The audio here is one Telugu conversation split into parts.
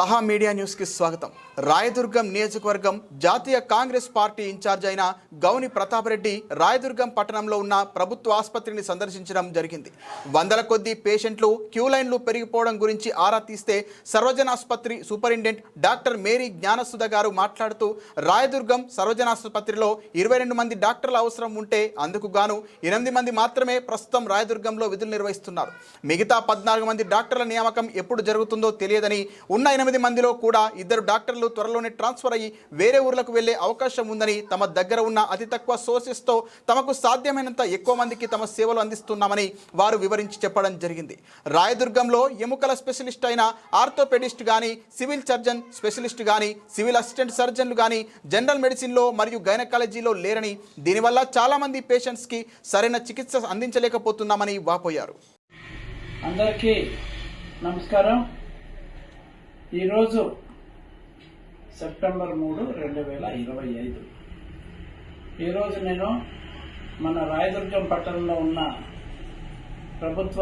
సహా మీడియా న్యూస్ కి స్వాగతం. రాయదుర్గం నియోజకవర్గం జాతీయ కాంగ్రెస్ పార్టీ ఇన్ఛార్జ్ అయిన గౌని ప్రతాప్ రెడ్డి రాయదుర్గం పట్టణంలో ఉన్న ప్రభుత్వ ఆసుపత్రిని సందర్శించడం జరిగింది. వందల కొద్ది పేషెంట్లు క్యూ లైన్లు పెరిగిపోవడం గురించి ఆరా తీస్తే సర్వజన ఆసుపత్రి సూపరింటెండెంట్ డాక్టర్ మేరీ జ్ఞానసుధ గారు మాట్లాడుతూ రాయదుర్గం సర్వజన ఆసుపత్రిలో 22 మంది డాక్టర్ల అవసరం ఉంటే అందుకు గాను 8 మంది మాత్రమే ప్రస్తుతం రాయదుర్గంలో విధులు నిర్వహిస్తున్నారు. మిగతా 14 మంది డాక్టర్ల నియామకం ఎప్పుడు జరుగుతుందో తెలియదని, ఉన్న 8 మందిలో కూడా 2 డాక్టర్లు త్వరలోనే ట్రాన్స్ఫర్ అయ్యి వేరే ఊర్లకు వెళ్లే అవకాశం ఉందని, తమ దగ్గర ఉన్న అతి తక్కువ సోర్సెస్తో తమకు సాధ్యమైనంత ఎక్కువ మందికి తమ సేవలు అందిస్తున్నామని వారు వివరించి చెప్పడం జరిగింది. రాయదుర్గంలో ఎముకల స్పెషలిస్ట్ అయిన ఆర్థోపెడిస్ట్ కానీ, సివిల్ సర్జన్ స్పెషలిస్ట్ కానీ, సివిల్ అసిస్టెంట్ సర్జన్లు కానీ జనరల్ మెడిసిన్లో మరియు గైనకాలజీలో లేరని, దీనివల్ల చాలామంది పేషెంట్స్కి సరైన చికిత్స అందించలేకపోతున్నామని వాపోయారు. అందరికీ నమస్కారం. ఈరోజు సెప్టెంబర్ 3, 2025. ఈరోజు నేను మన రాయదుర్గం పట్టణంలో ఉన్న ప్రభుత్వ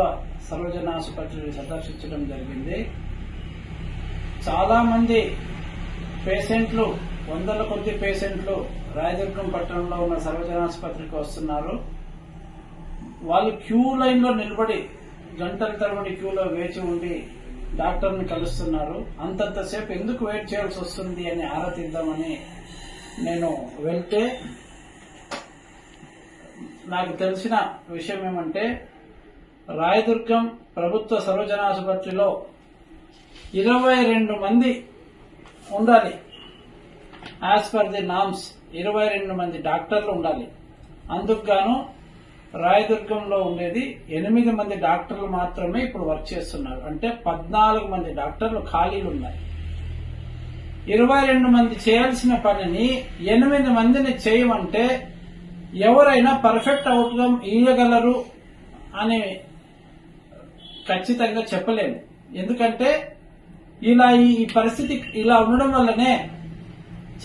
సర్వజన ఆసుపత్రిని సందర్శించడం జరిగింది. చాలామంది పేషెంట్లు, వందల కొద్ది పేషెంట్లు రాయదుర్గం పట్టణంలో ఉన్న సర్వజన ఆసుపత్రికి వస్తున్నారు. వాళ్ళు క్యూ లైన్లో నిలబడి గంటల తరబడి క్యూలో వేచి ఉండి డాక్టర్ని కలుస్తున్నారు. అంతంతసేపు ఎందుకు వెయిట్ చేయాల్సి వస్తుంది అని ఆరా తీద్దామని నేను వెళ్తే నాకు తెలిసిన విషయం ఏమంటే, రాయదుర్గం ప్రభుత్వ సర్వజన ఆసుపత్రిలో 22 మంది ఉండాలి. యాజ్ పర్ ది నామ్స్ 22 మంది డాక్టర్లు ఉండాలి. అందుకు గాను రాయదుర్గంలో ఉండేది 8 మంది డాక్టర్లు మాత్రమే ఇప్పుడు వర్క్ చేస్తున్నారు. అంటే 14 మంది డాక్టర్లు ఖాళీలు ఉన్నాయి. 22 మంది చేయాల్సిన పనిని 8 మందిని చేయమంటే ఎవరైనా పర్ఫెక్ట్ అవుట్కమ్ ఇవ్వగలరు అని ఖచ్చితంగా చెప్పలేము. ఎందుకంటే ఈ పరిస్థితి ఇలా ఉండడం వల్లనే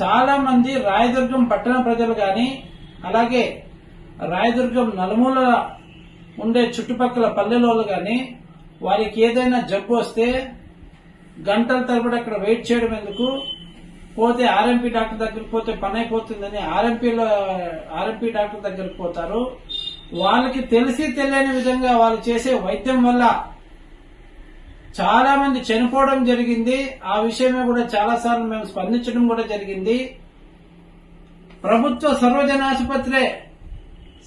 చాలా మంది రాయదుర్గం పట్టణ ప్రజలు గాని, అలాగే రాయదుర్గం నలుమూల ఉండే చుట్టుపక్కల పల్లెలోళ్ళు గాని, వారికి ఏదైనా జబ్బు వస్తే గంటల తరబడి అక్కడ వెయిట్ చేయడం ఎందుకు, పోతే ఆర్ఎంపీ డాక్టర్ దగ్గరికి పోతే పని అయిపోతుందని ఆర్ఎంపీ డాక్టర్ దగ్గరికి పోతారు. వాళ్ళకి తెలిసి తెలియని విధంగా వాళ్ళు చేసే వైద్యం వల్ల చాలా మంది చనిపోవడం జరిగింది. ఆ విషయమే కూడా చాలా సార్లు మేము స్పందించడం కూడా జరిగింది. ప్రభుత్వ సర్వజన ఆసుపత్రి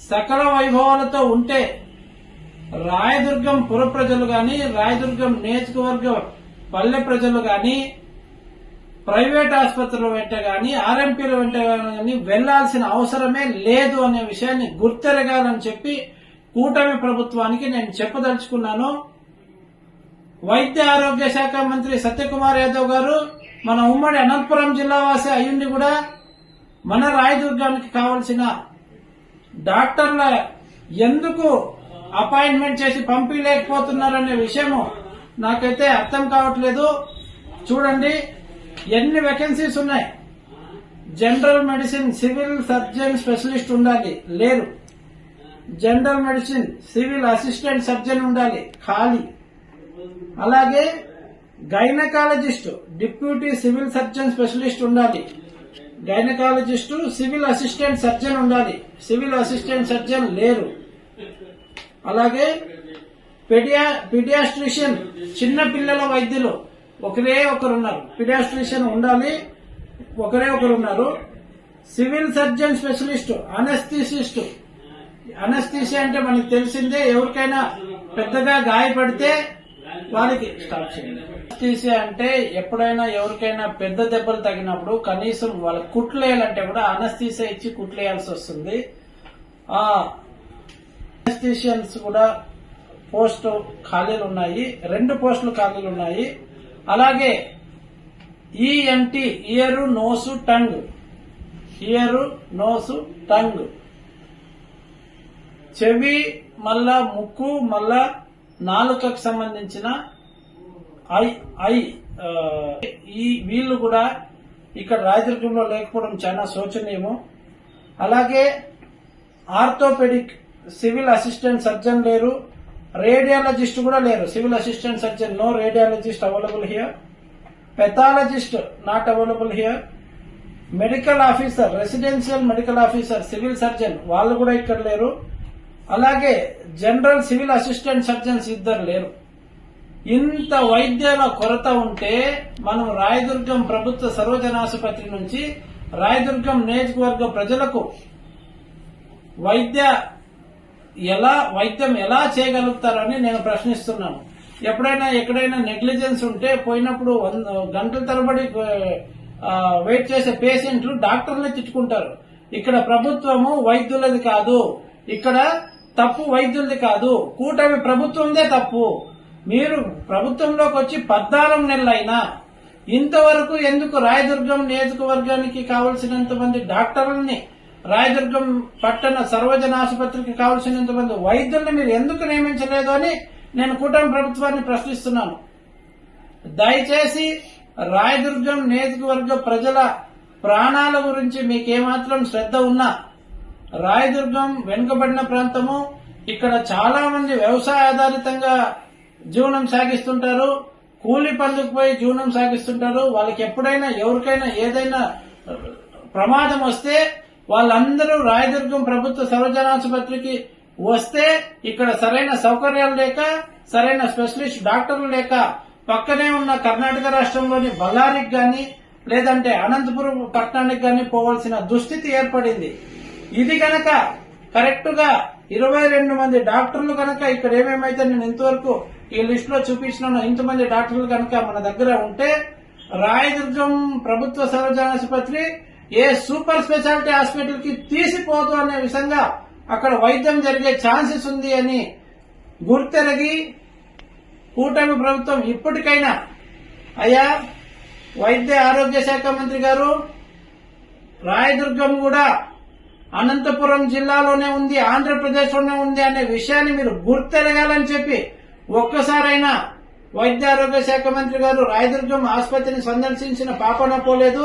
సకల వైభవాలతో ఉంటే రాయదుర్గం పుర ప్రజలు గాని, రాయదుర్గం నియోజకవర్గ పల్లె ప్రజలు గాని, ప్రైవేట్ ఆసుపత్రుల వెంట గాని, ఆర్ఎంపీల వెంట గాని వెళ్లాల్సిన అవసరమే లేదు అనే విషయాన్ని గుర్తెరగాలని చెప్పి కూటమి ప్రభుత్వానికి నేను చెప్పదలుచుకున్నాను. వైద్య ఆరోగ్య శాఖ మంత్రి సత్యకుమార్ యాదవ్ గారు మన ఉమ్మడి అనంతపురం జిల్లా వాసి అయ్యుండి కూడా మన రాయదుర్గానికి కావలసిన డాక్టర్ల ఎందుకు అపాయింట్మెంట్ చేసి పంపించలేకపోతున్నారనే విషయము నాకైతే అర్థం కావట్లేదు. చూడండి, ఎన్ని వేకెన్సీస్ ఉన్నాయి. General medicine, civil surgeon specialist ఉండాలి, లేరు. General medicine, civil assistant surgeon ఉండాలి, ఖాళీ. అలాగే gynaecologist, deputy civil surgeon specialist ఉండాలి, గైనకాలజిస్టు, సివిల్ అసిస్టెంట్ సర్జన్ ఉండాలి, సివిల్ అసిస్టెంట్ సర్జన్ లేరు. అలాగే పీడియాట్రిషియన్, చిన్న పిల్లల వైద్యులు ఒకరే ఒకరున్నారు, పీడియాట్రిషియన్ ఉండాలి, ఒకరే ఒకరున్నారు. Civil surgeon specialist, anaesthetist. Anaesthesia అంటే మనకు తెలిసిందే, ఎవరికైనా పెద్దగా గాయపడితే వాళ్ళకి స్టాప్ చేయండి. అనస్థీసియా అంటే ఎప్పుడైనా ఎవరికైనా పెద్ద దెబ్బలు తగినప్పుడు కనీసం వాళ్ళ కుట్లేయాలంటే కూడా అనస్థీసియా ఇచ్చి కుట్లేయాల్సి వస్తుంది. ఆ అనస్థీషియన్స్ కూడా పోస్టు ఖాళీలు ఉన్నాయి, 2 పోస్టులు ఖాళీలు ఉన్నాయి. అలాగే ENT, year nose tongue, year nose tongue, చెవి మళ్ళా ముక్కు మళ్ళా నాలుకకు సంబంధించిన వీళ్ళు కూడా ఇక్కడ రాయదుర్గంలో లేకపోవడం చాలా శోచనీయము. అలాగే ఆర్థోపెడిక్, సివిల్ అసిస్టెంట్ సర్జన్ లేరు, రేడియాలజిస్ట్ కూడా లేరు. Civil assistant surgeon, no radiologist available here. pathologist not available here, medical officer, residential medical officer, civil surgeon వాళ్ళు కూడా ఇక్కడ లేరు. అలాగే జనరల్ సివిల్ అసిస్టెంట్ సర్జన్స్ ఇద్దరు లేరు. ఇంత వైద్యాల కొరత ఉంటే మనం రాయదుర్గం ప్రభుత్వ సర్వజన ఆసుపత్రి నుంచి రాయదుర్గం నియోజకవర్గ ప్రజలకు వైద్యం ఎలా చేయగలుగుతారని నేను ప్రశ్నిస్తున్నాను. ఎక్కడైనా నెగ్లిజెన్స్ ఉంటే పోయినప్పుడు గంటల తరబడి వెయిట్ చేసే పేషెంట్లు డాక్టర్ని తిట్టుకుంటారు. ఇక్కడ ప్రభుత్వము వైద్యులది కాదు, ఇక్కడ తప్పు వైద్యులది కాదు, కూటమి ప్రభుత్వందే తప్పు. మీరు ప్రభుత్వంలోకి వచ్చి 14 నెలలైనా ఇంతవరకు ఎందుకు రాయదుర్గం నియోజకవర్గానికి కావలసినంత మంది డాక్టర్లని, రాయదుర్గం పట్టణ సర్వజన ఆసుపత్రికి కావలసినంత మంది వైద్యుల్ని మీరు ఎందుకు నియమించలేదు అని నేను కూటమి ప్రభుత్వాన్ని ప్రశ్నిస్తున్నాను. దయచేసి రాయదుర్గం నియోజకవర్గ ప్రజల ప్రాణాల గురించి మీకేమాత్రం శ్రద్ధ ఉన్నా, రాయదుర్గం వెనుకబడిన ప్రాంతము, ఇక్కడ చాలా మంది వ్యవసాయ ఆధారితంగా జీవనం సాగిస్తుంటారు, కూలి పనులకు పోయి జీవనం సాగిస్తుంటారు. వాళ్ళకి ఎప్పుడైనా ఎవరికైనా ఏదైనా ప్రమాదం వస్తే వాళ్ళందరూ రాయదుర్గం ప్రభుత్వ సర్వజనాసుపత్రికి వస్తే ఇక్కడ సరైన సౌకర్యాలు లేక, సరైన స్పెషలిస్ట్ డాక్టర్లు లేక పక్కనే ఉన్న కర్ణాటక రాష్ట్రంలోని బళ్ళారికి గాని లేదంటే అనంతపురం పట్టణానికి గాని పోవాల్సిన దుస్థితి ఏర్పడింది. ఇది గనక కరెక్ట్ గా 22 మంది డాక్టర్లు కనుక ఇక్కడ ఏమేమైతే నేను ఇంతవరకు ఈ లిస్ట్ లో చూపించిన ఇంతమంది డాక్టర్లు కనుక మన దగ్గర ఉంటే రాయదుర్గం ప్రభుత్వ సర్వజనాసుపత్రి ఏ సూపర్ స్పెషాలిటీ హాస్పిటల్ కి తీసిపోదు అనే విధంగా అక్కడ వైద్యం జరిగే ఛాన్సెస్ ఉంది అని గుర్తెరగి కూటమి ప్రభుత్వం ఇప్పటికైనా, అయ్యా వైద్య ఆరోగ్య శాఖ మంత్రి గారు, రాయదుర్గం కూడా అనంతపురం జిల్లాలోనే ఉంది, ఆంధ్రప్రదేశ్ లోనే ఉంది అనే విషయాన్ని మీరు గుర్తెరగాలని చెప్పి ఒక్కసారైనా వైద్య ఆరోగ్య శాఖ మంత్రి గారు రాయదుర్గం ఆసుపత్రిని సందర్శించిన పాపన పోలేదు.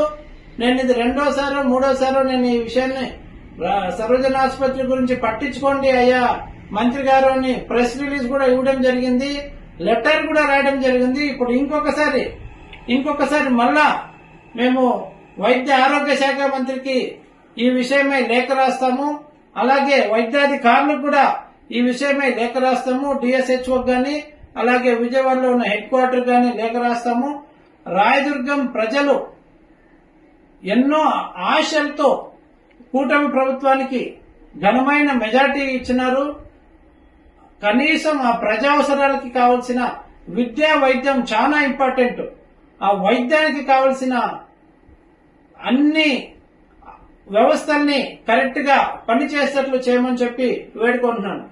నేను ఇది 2వ, 3వసారో నేను ఈ విషయాన్ని సర్వజన ఆసుపత్రి గురించి పట్టించుకోండి అయ్యా మంత్రి గారు అని ప్రెస్ రిలీజ్ కూడా ఇవ్వడం జరిగింది, లెటర్ కూడా రాయడం జరిగింది. ఇప్పుడు ఇంకొకసారి మళ్ళా మేము వైద్య ఆరోగ్య శాఖ మంత్రికి ఈ విషయమై లేఖ రాస్తాము. అలాగే వైద్యాధికారులకు కూడా ఈ విషయమై లేఖ రాస్తాము. డిఎస్హెచ్ఓ గాని అలాగే విజయవాడలో ఉన్న హెడ్ క్వార్టర్ గాని లేఖ రాస్తాము. రాయదుర్గం ప్రజలు ఎన్నో ఆశలతో కూటమి ప్రభుత్వానికి ఘనమైన మెజార్టీ ఇచ్చినారు. కనీసం ఆ ప్రజావసరాలకి కావలసిన విద్యా వైద్యం చాలా ఇంపార్టెంట్. ఆ వైద్యానికి కావలసిన అన్ని వ్యవస్థల్ని కరెక్ట్ గా పనిచేసేట్లు చేయమని చెప్పి వేడుకుంటున్నాను.